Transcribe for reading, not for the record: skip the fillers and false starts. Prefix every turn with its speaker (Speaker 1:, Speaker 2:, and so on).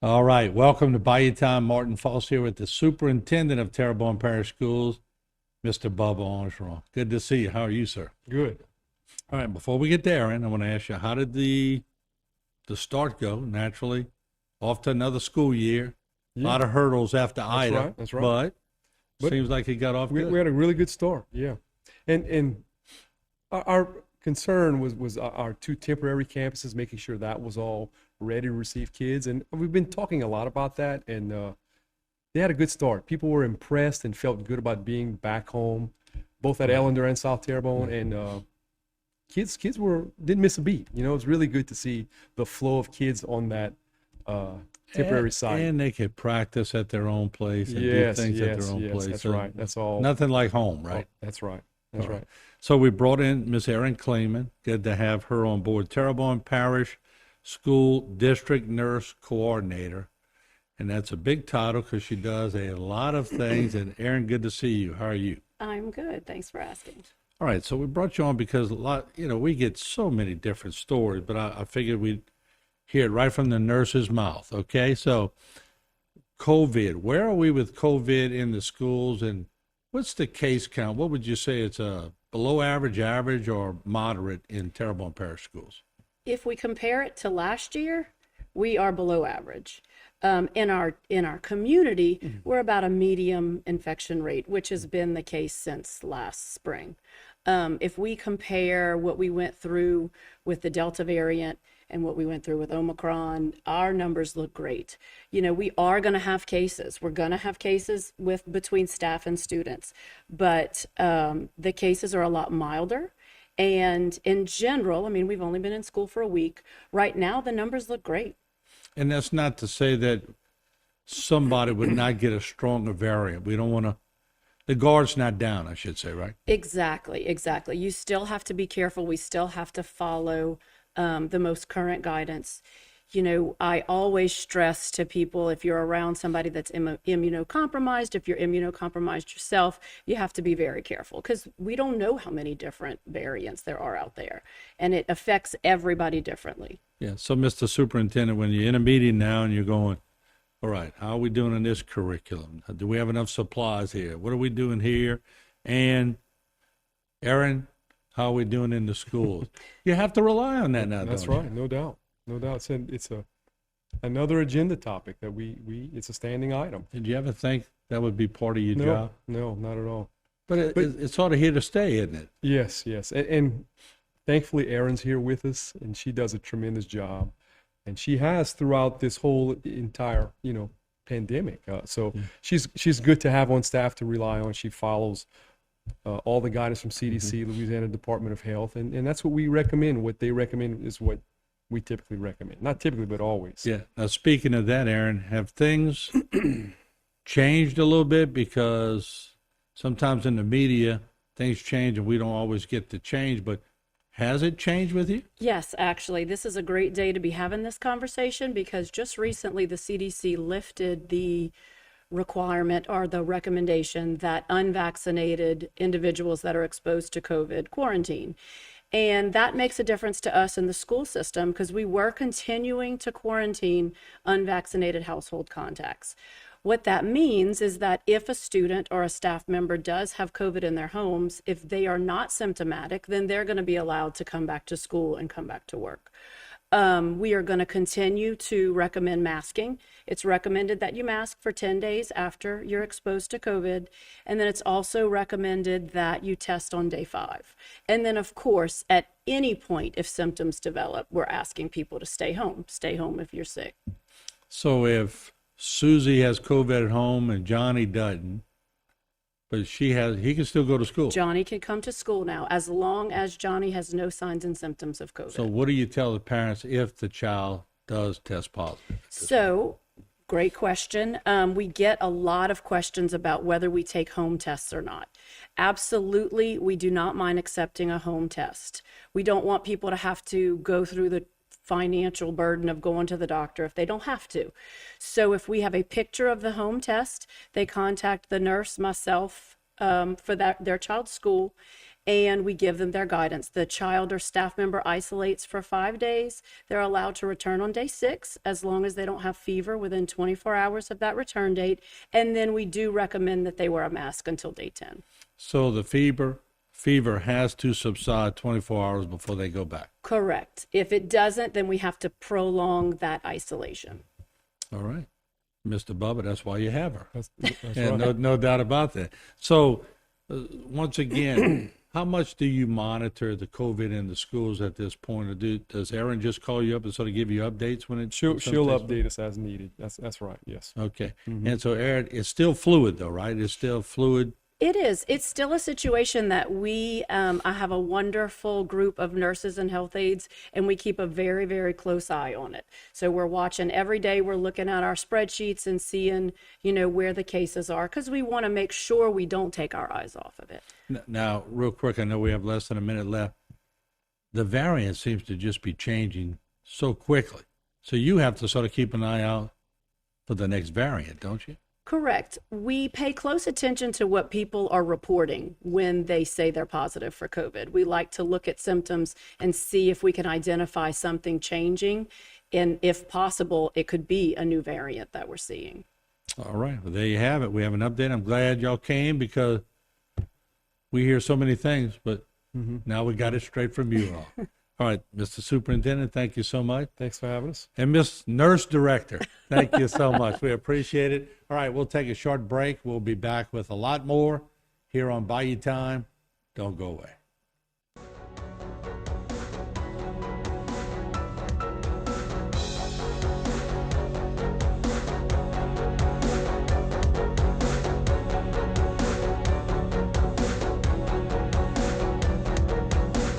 Speaker 1: All right, welcome to Bayou Time. Martin Foss here with the Superintendent of Terrebonne Parish Schools, Mr. Bubba Armstrong. Good to see you. How are you, sir?
Speaker 2: Good.
Speaker 1: All right, before we get there, Aaron, I want to ask you, how did the start go? Naturally, off to another school year. A
Speaker 2: Yeah,
Speaker 1: lot of hurdles after Ida,
Speaker 2: right. That's right.
Speaker 1: but
Speaker 2: But
Speaker 1: seems like it got off
Speaker 2: we
Speaker 1: good.
Speaker 2: had a really good start. Yeah, and our concern was our two temporary campuses, making sure that was all ready to receive kids, and we've been talking a lot about that, and they had a good start. People were impressed and felt good about being back home, both at Ellender and South Terrebonne, and kids were didn't miss a beat. You know, it's really good to see the flow of kids on that uh, temporary site.
Speaker 1: And they could practice at their own place and do
Speaker 2: Yes,
Speaker 1: things at
Speaker 2: yes,
Speaker 1: their own
Speaker 2: yes.
Speaker 1: place.
Speaker 2: That's
Speaker 1: So
Speaker 2: right. That's all.
Speaker 1: nothing like home,
Speaker 2: Oh,
Speaker 1: right?
Speaker 2: that's right. That's
Speaker 1: All right.
Speaker 2: right.
Speaker 1: So we brought in Miss Erin Kleeman. Good to have her on board. Terrebonne Parish School District Nurse Coordinator. And that's a big title because she does a lot of things. And Erin, good to see you. How are you?
Speaker 3: I'm good. Thanks for asking.
Speaker 1: All right. So we brought you on because we get so many different stories, but I figured we'd hear it right from the nurse's mouth. Okay. So COVID, where are we with COVID in the schools, and what's the case count? What would you say it's a below average, average, or moderate in Terrebonne Parish schools?
Speaker 3: If we compare it to last year, we are below average. In our community, we're about a medium infection rate, which has been the case since last spring. If we compare what we went through with the Delta variant and what we went through with Omicron, our numbers look great. You know, we are going to have cases. We're going to have cases with between staff and students, but the cases are a lot milder. And in general, I mean, we've only been in school for a week. Right now, the numbers look great.
Speaker 1: And that's not to say that somebody would not get a stronger variant. We don't want to, the guard's not down, I should say, right?
Speaker 3: Exactly, exactly. You still have to be careful. We still have to follow the most current guidance. You know, I always stress to people, if you're around somebody that's immunocompromised, if you're immunocompromised yourself, you have to be very careful because we don't know how many different variants there are out there, and it affects everybody differently.
Speaker 1: Yeah. So, Mr. Superintendent, when you're in a meeting now and you're going, all right, how are we doing in this curriculum? Do we have enough supplies here? What are we doing here? And Aaron, how are we doing in the schools? You have to rely on that now,
Speaker 2: That's
Speaker 1: don't you?
Speaker 2: right. No doubt. No doubt. It's another agenda topic that it's a standing item.
Speaker 1: Did you ever think that would be part of your
Speaker 2: No,
Speaker 1: job?
Speaker 2: no, not at all.
Speaker 1: But
Speaker 2: But
Speaker 1: it's sort of here to stay, isn't it?
Speaker 2: yes, yes. And thankfully, Erin's here with us, and she does a tremendous job. And she has throughout this whole entire, pandemic. So she's good to have on staff to rely on. She follows all the guidance from CDC, Louisiana Department of Health, and that's what we recommend. What they recommend is what we typically recommend. Not typically, but always.
Speaker 1: Yeah. Now, speaking of that, Aaron, have things changed a little bit? Because sometimes in the media, things change and we don't always get the change, but has it changed with you?
Speaker 3: Yes, actually, this is a great day to be having this conversation because just recently the CDC lifted the requirement or the recommendation that unvaccinated individuals that are exposed to COVID quarantine. And that makes a difference to us in the school system because we were continuing to quarantine unvaccinated household contacts. What that means is that if a student or a staff member does have COVID in their homes, if they are not symptomatic, then they're going to be allowed to come back to school and come back to work. We are going to continue to recommend masking. It's recommended that you mask for 10 days after you're exposed to COVID. And then it's also recommended that you test on day 5. And then, of course, at any point, if symptoms develop, we're asking people to stay home. Stay home if you're sick.
Speaker 1: So if Susie has COVID at home and Johnny doesn't, but he can still go to school.
Speaker 3: Johnny can come to school now as long as Johnny has no signs and symptoms of COVID.
Speaker 1: So what do you tell the parents if the child does test positive?
Speaker 3: So, great question. We get a lot of questions about whether we take home tests or not. Absolutely, we do not mind accepting a home test. We don't want people to have to go through the financial burden of going to the doctor if they don't have to. So if we have a picture of the home test, they contact the nurse, myself, for their child's school, and we give them their guidance. The child or staff member isolates for 5 days. They're allowed to return on day 6 as long as they don't have fever within 24 hours of that return date. And then we do recommend that they wear a mask until day 10.
Speaker 1: So the fever has to subside 24 hours before they go back.
Speaker 3: Correct. If it doesn't, then we have to prolong that isolation.
Speaker 1: All right. Mr. Bubba, that's why you have her.
Speaker 2: That's
Speaker 1: And
Speaker 2: right.
Speaker 1: no doubt about that. So, once again, how much do you monitor the COVID in the schools at this point? Or does Erin just call you up and sort of give you updates when it
Speaker 2: She'll
Speaker 1: something takes
Speaker 2: update us as needed. That's right. Yes.
Speaker 1: place? Okay. And so, Erin, it's still fluid, though, right? It's still fluid.
Speaker 3: It is. It's still a situation that I have a wonderful group of nurses and health aides, and we keep a very, very close eye on it. So we're watching every day. We're looking at our spreadsheets and seeing, where the cases are, because we want to make sure we don't take our eyes off of it.
Speaker 1: Now, real quick, I know we have less than a minute left. The variant seems to just be changing so quickly. So you have to sort of keep an eye out for the next variant, don't you?
Speaker 3: Correct. We pay close attention to what people are reporting when they say they're positive for COVID. We like to look at symptoms and see if we can identify something changing. And if possible, it could be a new variant that we're seeing.
Speaker 1: All right. Well, there you have it. We have an update. I'm glad y'all came because we hear so many things, but now we got it straight from you all. All right, Mr. Superintendent, thank you so much.
Speaker 2: Thanks for having us.
Speaker 1: And Miss Nurse Director, thank you so much. We appreciate it. All right, we'll take a short break. We'll be back with a lot more here on Bayou Time. Don't go away.